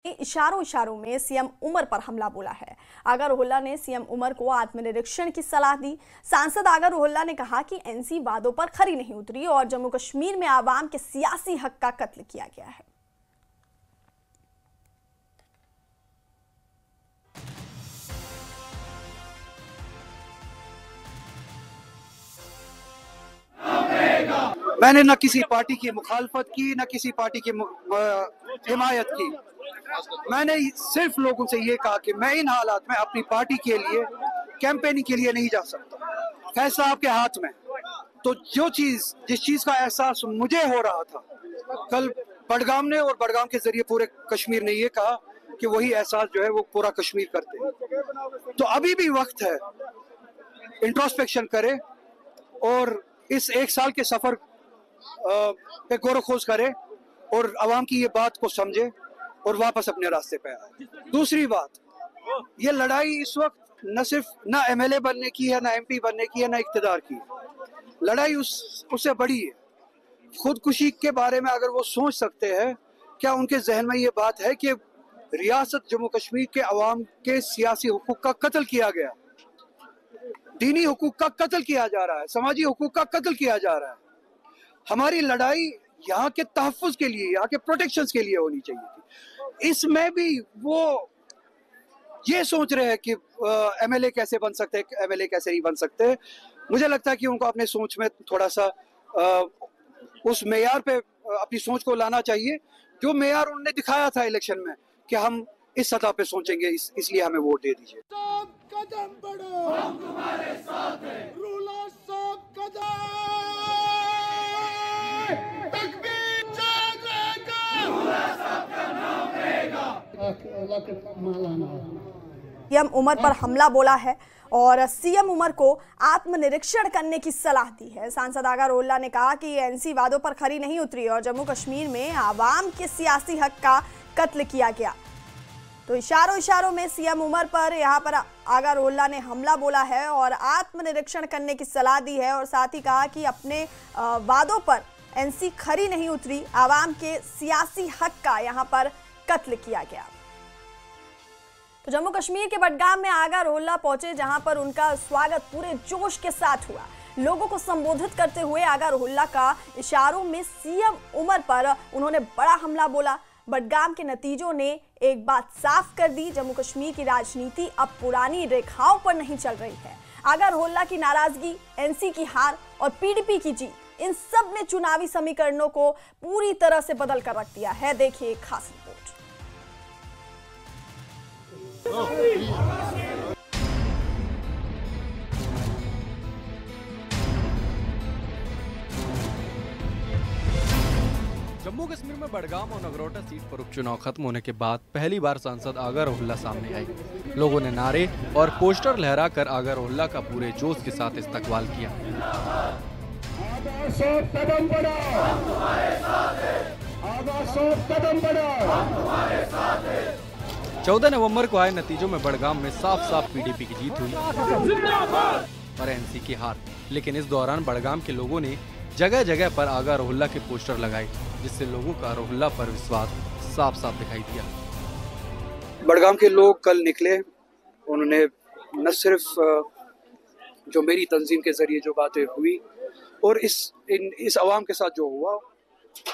इशारों इशारों में सीएम उमर पर हमला बोला है। आगा रोहिल्ला ने सीएम उमर को आत्मनिरीक्षण की सलाह दी। सांसद आगा रोहिल्ला ने कहा कि एनसी वादों पर खरी नहीं उतरी और जम्मू कश्मीर में आवाम के सियासी हक का कत्ल किया गया है। मैंने न किसी पार्टी की मुखालफत की, न किसी पार्टी की हिमायत की। मैंने सिर्फ लोगों से ये कहा कि मैं इन हालात में अपनी पार्टी के लिए कैंपेनिंग के लिए नहीं जा सकता। फैसला आपके हाथ में। तो जिस चीज का एहसास मुझे हो रहा था, कल बडगाम ने और बडगाम के जरिए पूरे कश्मीर ने ये कहा कि वही एहसास जो है वो पूरा कश्मीर करते हैं। तो अभी भी वक्त है, इंट्रोस्पेक्शन करे और इस एक साल के सफर पे गौर खोज करे और आवाम की ये बात को समझे और वापस अपने रास्ते पे आए। दूसरी बात, ये लड़ाई इस वक्त न सिर्फ ना एमएलए बनने की है, ना एमपी बनने की है, ना इख्तिदार की है। लड़ाई उससे बड़ी है। खुदकुशी के बारे में अगर वो सोच सकते हैं, क्या उनके जहन में ये बात है कि रियासत जम्मू कश्मीर के अवाम के सियासी हुकूक का कत्ल किया गया, दीनी हुकूक का कत्ल किया जा रहा है, समाजी हुकूक का कत्ल किया जा रहा है। हमारी लड़ाई यहाँ के तहफ़्फ़ुज़ के लिए, यहाँ के प्रोटेक्शन के लिए होनी चाहिए थी। इसमें भी वो ये सोच रहे हैं कि एमएलए कैसे बन सकते हैं, एमएलए कैसे नहीं बन सकते। मुझे लगता है कि उनको अपने सोच में थोड़ा सा उस मेयार पे अपनी सोच को लाना चाहिए जो मेयार उन्होंने दिखाया था इलेक्शन में कि हम इस सतह पे सोचेंगे, इसलिए हमें वोट दे दीजिए। कदम बढ़ो, हम तुम्हारे साथ हैं। रूलर सब कदम, तकबीर जागेगा, रूलर सब का नाम रहेगा। सीएम उमर पर हमला बोला है और सीएम उमर को आत्मनिरीक्षण करने की सलाह दी है। सांसद आगा रोहिल्ला ने कहा कि एनसी वादों पर खरी नहीं उतरी और जम्मू कश्मीर में आवाम के सियासी हक का कत्ल किया गया। तो इशारों इशारों में सीएम उमर पर यहाँ पर आगा रोहिल्ला ने हमला बोला है और आत्मनिरीक्षण करने की सलाह दी है और साथ ही कहा कि अपने वादों पर एनसी खरी नहीं उतरी, आवाम के सियासी हक का यहाँ पर कत्ल किया गया। तो जम्मू कश्मीर के बडगाम में आगा रोहिल्ला पहुंचे, जहां पर उनका स्वागत पूरे जोश के साथ हुआ। लोगों को संबोधित करते हुए आगा रोहिल्ला का इशारों में सीएम उमर पर उन्होंने बड़ा हमला बोला। बडगाम के नतीजों ने एक बात साफ कर दी, जम्मू कश्मीर की राजनीति अब पुरानी रेखाओं पर नहीं चल रही है। आगा रोहिल्ला की नाराजगी, एनसी की हार और पीडीपी की जीत, इन सब ने चुनावी समीकरणों को पूरी तरह से बदल कर रख दिया है। देखिए एक खास रिपोर्ट। जम्मू कश्मीर में बडगाम और नगरोटा सीट पर उपचुनाव खत्म होने के बाद पहली बार सांसद आगा रोहिल्ला सामने आई। लोगों ने नारे और पोस्टर लहराकर आगा रोहिल्ला का पूरे जोश के साथ इस्तकबाल किया। 14 नवंबर को आए नतीजों में बडगाम में साफ साफ पीडीपी की जीत हुई और एनसी की हार। लेकिन इस दौरान बडगाम के लोगों ने जगह जगह पर आगा रोहिल्ला के पोस्टर लगाए, जिससे लोगों का रोहिल्ला पर विश्वास साफ साफ दिखाई दिया। बडगाम के लोग कल निकले, उन्होंने न सिर्फ जो मेरी तंजीम के जरिए जो बातें हुई और इस आवाम के साथ जो हुआ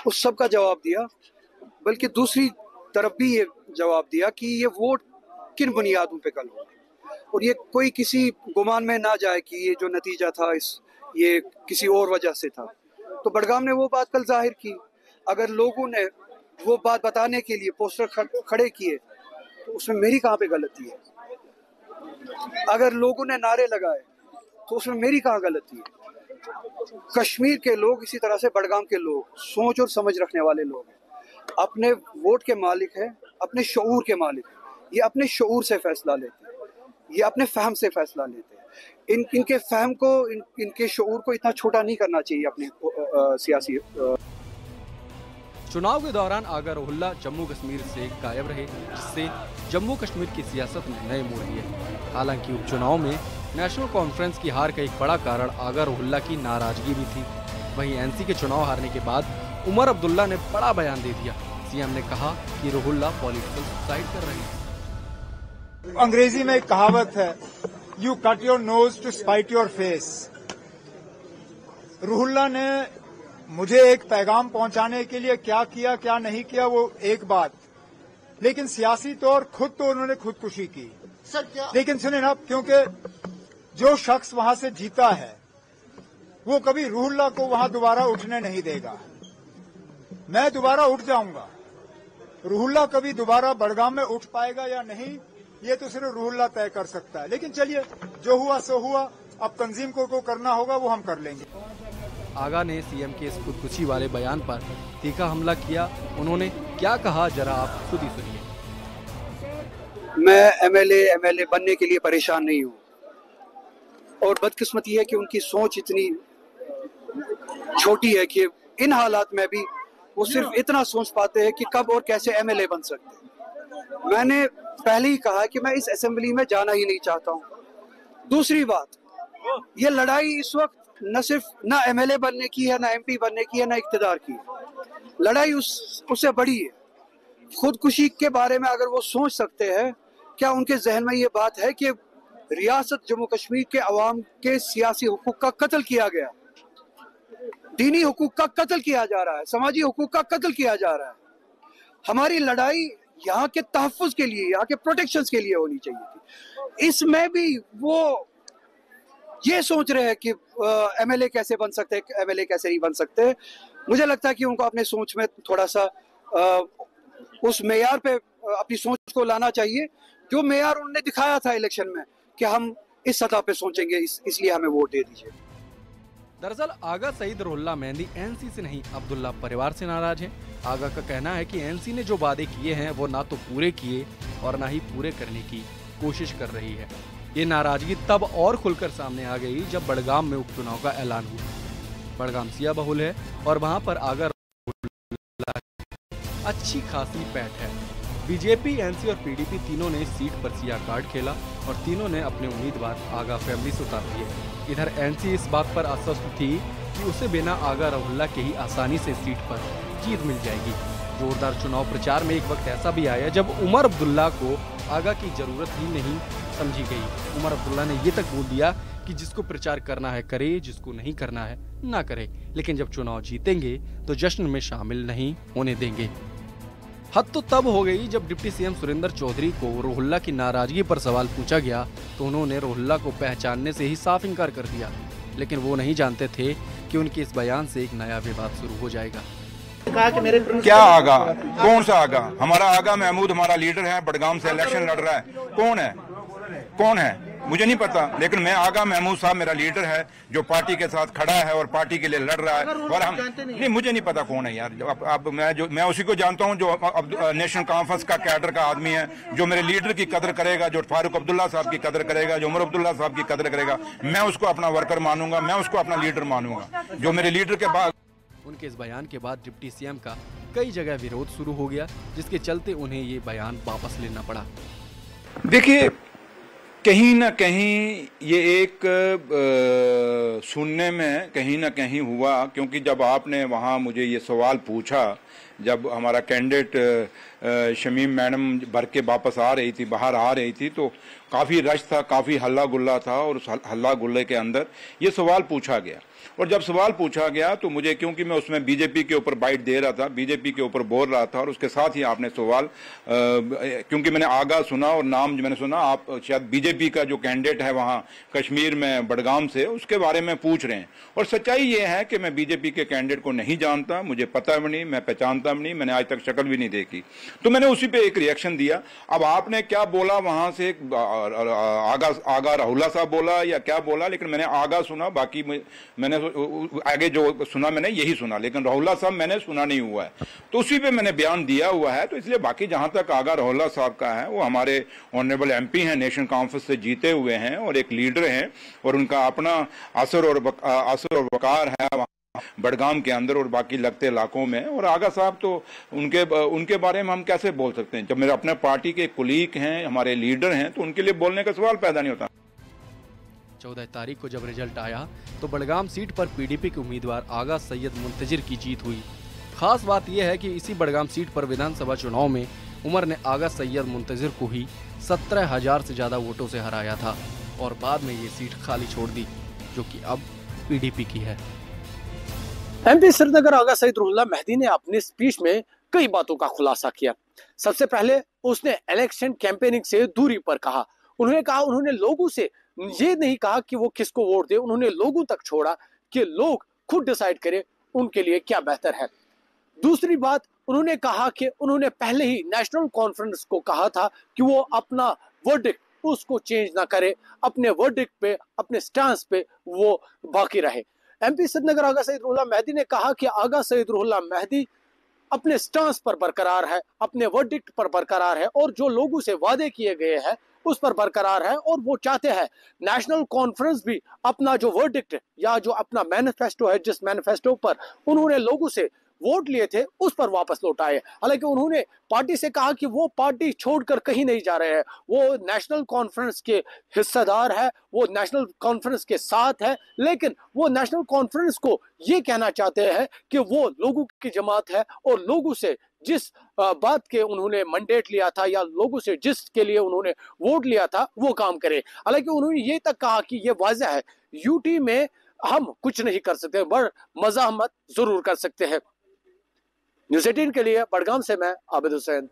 उस सब का जवाब दिया, बल्कि दूसरी तरफ भी ये जवाब दिया कि ये वोट किन बुनियादों पे कल होगा और ये कोई किसी गुमान में ना जाए कि ये जो नतीजा था ये किसी और वजह से था। तो बडगाम ने वो बात कल जाहिर की। अगर लोगों ने वो बात बताने के लिए पोस्टर खड़े किए तो उसमें मेरी कहाँ पे गलती है? अगर लोगों ने नारे लगाए तो उसमें मेरी कहाँ गलती है? कश्मीर के लोग, इसी तरह से बडगाम के लोग सोच और समझ रखने वाले लोग हैं, अपने वोट के मालिक हैं, अपने शऊर के मालिक हैं। ये अपने शऊर से फैसला लेते हैं, ये अपने फहम से फैसला लेते हैं। इनके फहम को, इनके शऊर को इतना छोटा नहीं करना चाहिए अपने सियासी। चुनाव के दौरान आगा रोहिल्ला जम्मू कश्मीर से गायब रहे, जिससे जम्मू कश्मीर की सियासत में नए मोड़ लिए। हालांकि उपचुनाव में नेशनल कॉन्फ्रेंस की हार का एक बड़ा कारण आगा रोहिल्ला की नाराजगी भी थी। वहीं एनसी के चुनाव हारने के बाद उमर अब्दुल्ला ने बड़ा बयान दे दिया। सीएम ने कहा कि रुहुल्ला पॉलिटिकल सुसाइड कर रहे हैं। अंग्रेजी में एक कहावत है, you cut your nose to spite your face. Ruhullah ने मुझे एक पैगाम पहुंचाने के लिए क्या किया क्या नहीं किया वो एक बात, लेकिन सियासी तौर खुद तो उन्होंने खुदकुशी की। लेकिन सुने ना, क्योंकि जो शख्स वहां से जीता है वो कभी रुहुल्ला को वहां दोबारा उठने नहीं देगा। मैं दोबारा उठ जाऊंगा, रुहुल्ला कभी दोबारा बड़गाम में उठ पाएगा या नहीं ये तो सिर्फ रुहुल्ला तय कर सकता है। लेकिन चलिए, जो हुआ सो हुआ, अब तंजीम को करना होगा वो हम कर लेंगे। आगा ने सीएम के इस खुदकुशी वाले बयान पर तीखा हमला किया। उन्होंने क्या कहा, जरा आप खुद ही सुनिए। मैं एमएलए बनने के लिए परेशान नहीं हूँ, और बदकिस्मती है कि उनकी सोच इतनी छोटी है कि इन हालात में भी वो सिर्फ इतना सोच पाते हैं कि कब और कैसे एमएलए बन सकते हैं। मैंने पहले ही कहा कि मैं इस असेंबली में जाना ही नहीं चाहता हूँ। दूसरी बात, ये लड़ाई इस वक्त न सिर्फ ना एमएलए बनने की है, ना एमपी बनने की है, ना इख्तिदार की है। लड़ाई उससे बड़ी है। खुदकुशी के बारे में अगर वो सोच सकते हैं, क्या उनके जहन में ये बात है कि रियासत जम्मू कश्मीर के अवाम के सियासी हुकूक का कत्ल किया गया, दीनी हुकूक का कत्ल किया जा रहा है, समाजी हुकूक का कत्ल किया जा रहा है। हमारी लड़ाई यहाँ के तहफ़्फ़ुज़ के लिए, यहाँ के प्रोटेक्शन के लिए होनी चाहिए थी। इसमें भी वो ये सोच रहे हैं कि एमएलए कैसे बन सकते हैं, एमएलए कैसे नहीं बन सकते। मुझे लगता है कि उनको अपने सोच में थोड़ा सा उस मेयार पे अपनी सोच को लाना चाहिए जो मेयार उन्होंने दिखाया था इलेक्शन में कि हम इस सतह पे सोचेंगे, इसलिए हमें वोट दे दीजिए। दरअसल आगा सईद रुहुल्ला मेहंदी एनसी से नहीं, अब्दुल्ला परिवार से नाराज है। आगा का कहना है कि एनसी ने जो वादे किए हैं वो ना तो पूरे किए और ना ही पूरे करने की कोशिश कर रही है। ये नाराजगी तब और खुलकर सामने आ गई जब बड़गाम में उपचुनाव का ऐलान हुआ। बड़गाम सिया बहुल है और वहां पर आगा अच्छी खासी पैठ है। बीजेपी, एनसी और पीडीपी तीनों ने सीट पर सिया कार्ड खेला और तीनों ने अपने उम्मीदवार आगा फैमिली से उतार दिए। इधर एनसी इस बात पर आश्वस्त थी कि उसे बिना आगा रुहुल्ला के ही आसानी से सीट पर जीत मिल जाएगी। जोरदार चुनाव प्रचार में एक वक्त ऐसा भी आया जब उमर अब्दुल्ला को आगा की जरूरत ही नहीं समझी गई। उमर अब्दुल्ला ने ये तक बोल दिया कि जिसको प्रचार करना है करे, जिसको नहीं करना है ना करे, लेकिन जब चुनाव जीतेंगे तो जश्न में शामिल नहीं होने देंगे। हद तो तब हो गई जब डिप्टी सीएम सुरेंद्र चौधरी को रुहुल्ला की नाराजगी पर सवाल पूछा गया तो उन्होंने रुहुल्ला को पहचानने से ही साफ इनकार कर दिया। लेकिन वो नहीं जानते थे कि उनके इस बयान से एक नया विवाद शुरू हो जाएगा। कहा कि मेरे क्या आगा? कौन सा आगा? हमारा आगा महमूद हमारा लीडर है, बड़गाम से इलेक्शन लड़ रहा है। कौन है? कौन है मुझे नहीं पता, लेकिन मैं आगा महमूद साहब मेरा लीडर है जो पार्टी के साथ खड़ा है और पार्टी के लिए लड़ रहा है। और हम नहीं, मुझे नहीं पता कौन है यार। अब मैं उसी को जानता हूं जो नेशनल कॉन्फ्रेंस का कैडर का आदमी है, जो मेरे लीडर की कदर करेगा, जो फारूक अब्दुल्ला साहब की कदर करेगा, जो उमर अब्दुल्ला साहब की कदर करेगा। मैं उसको अपना वर्कर मानूंगा, मैं उसको अपना लीडर मानूंगा। जो मेरे लीडर के बाद उनके इस बयान के बाद डिप्टी सीएम का कई जगह विरोध शुरू हो गया, जिसके चलते उन्हें ये बयान वापस लेना पड़ा। देखिए, कहीं ना कहीं ये एक सुनने में कहीं ना कहीं हुआ, क्योंकि जब आपने वहाँ मुझे ये सवाल पूछा, जब हमारा कैंडिडेट शमीम मैडम भर के वापस आ रही थी, बाहर आ रही थी, तो काफ़ी रश था, काफ़ी हल्ला गुल्ला था और उस हल्ला गुल्ले के अंदर ये सवाल पूछा गया। और जब सवाल पूछा गया तो मुझे, क्योंकि मैं उसमें बीजेपी के ऊपर बाइट दे रहा था, बीजेपी के ऊपर बोल रहा था, और उसके साथ ही आपने सवाल, क्योंकि मैंने आगा सुना और नाम जो मैंने सुना, आप शायद बीजेपी का जो कैंडिडेट है वहाँ कश्मीर में बड़गाम से, उसके बारे में पूछ रहे हैं। और सच्चाई ये है कि मैं बीजेपी के कैंडिडेट को नहीं जानता, मुझे पता भी नहीं, मैं पहचानता भी नहीं, मैंने आज तक शक्ल भी नहीं देखी। तो मैंने उसी पे एक रिएक्शन दिया। अब आपने क्या बोला वहाँ से, आगा रुहुल्ला साहब बोला या क्या बोला, लेकिन मैंने आगा सुना, बाकी मैंने आगे जो सुना मैंने यही सुना, लेकिन रुहुल्ला साहब मैंने सुना नहीं हुआ है। तो उसी पे मैंने बयान दिया हुआ है। तो इसलिए बाकी जहां तक आगा रुहुल्ला साहब का है, वो हमारे ऑनरेबल एमपी हैं, नेशनल कॉन्फ्रेंस से जीते हुए हैं और एक लीडर हैं, और उनका अपना असर और वकार है बड़गाम के अंदर और बाकी लगते इलाकों में। और आगा साहब तो उनके बारे में हम कैसे बोल सकते हैं? जब मेरे अपने पार्टी के कुलीग हैं, हमारे लीडर हैं, तो उनके लिए बोलने का सवाल पैदा नहीं होता। 14 तारीख को जब रिजल्ट आया तो बड़गाम सीट पर पीडीपी के उम्मीदवार आगा सैयद मुंतजिर की जीत हुई। खास बात यह है कि इसी बड़गाम सीट पर विधानसभा चुनाव में उमर ने आगा सैयद मुंतजिर को ही 17,000 से ज्यादा वोटों से हराया था और बाद में ये सीट खाली छोड़ दी, जो कि अब पीडीपी की है। एमपी श्रीनगर आगा सईद रुहुल्लाह मेहदी ने अपनी स्पीच में कई बातों का खुलासा किया। सबसे पहले उसने इलेक्शन कैंपेनिंग से दूरी पर कहा। उन्होंने कहा उन्होंने लोगों से ये नहीं कहा कि वो किसको वोट दे, उन्होंने लोगों तक छोड़ा कि लोग खुद डिसाइड करें उनके लिए क्या बेहतर है। दूसरी बात उन्होंने कहा कि उन्होंने पहले ही नेशनल कॉन्फ्रेंस को कहा था कि वो अपना वर्डिक्ट उसको चेंज ना करे, अपने वर्डिक्ट पे, अपने स्टांस पे वो बाकी रहे। एमपी श्रीनगर आगा सईद रुहुल्लाह मेहदी ने कहा कि आगा सईद रुहुल्लाह मेहदी अपने स्टांस पर बरकरार है, अपने वर्डिक्ट पर बरकरार है और जो लोगों से वादे किए गए हैं उस पर बरकरार है और वो चाहते हैं नेशनल कॉन्फ्रेंस भी अपना जो वर्डिक्ट या जो अपना मैनिफेस्टो है, जिस मैनिफेस्टो पर उन्होंने लोगों से वोट लिए थे, उस पर वापस लौटाए। हालांकि उन्होंने पार्टी से कहा कि वो पार्टी छोड़कर कहीं नहीं जा रहे हैं, वो नेशनल कॉन्फ्रेंस के हिस्सेदार है, वो नेशनल कॉन्फ्रेंस के साथ है, लेकिन वो नेशनल कॉन्फ्रेंस को ये कहना चाहते हैं कि वो लोगों की जमात है और लोगों से जिस बात के उन्होंने मैंडेट लिया था या लोगों से जिसके लिए उन्होंने वोट लिया था वो काम करे। हालांकि उन्होंने ये तक कहा कि ये वाज़ेह है यूटी में हम कुछ नहीं कर सकते, पर मज़ाहमत जरूर कर सकते हैं। न्यूज़ 18 के लिए बड़गाम से मैं आबिद हुसैन।